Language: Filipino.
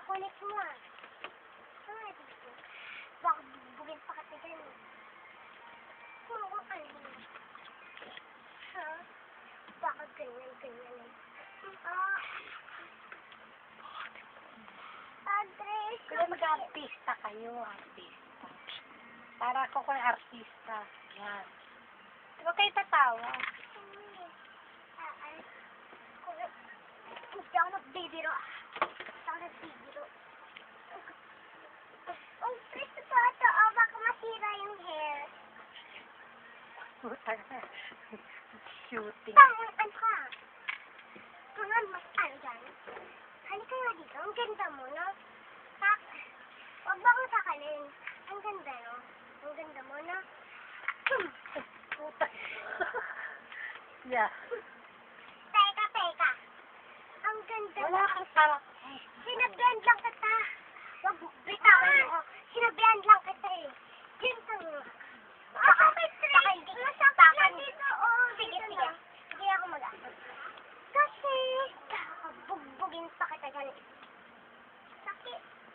kulit mo ah. Ano dito? Baka bugin pa kasi dyan. Ano mo? Ha? Baka ganyan. Ah. Andres. Kaya mag-artista kayo, artista. Para ako ko'y artista. Yan. Huwag kayo tatawa. Hindi ako nagbibiro. Oh, presto pa ito. Oh, baka masira yung hair. Shooting. Tangan ka. Tangan mas ano dyan. Halika nga dito. Ang ganda mo, no? Huwag ba kong sakalin? Ang ganda, no? Ang ganda mo, no? Puta. Yeah. Teka. Ang ganda mo. Wala kang sarap. Sinabganda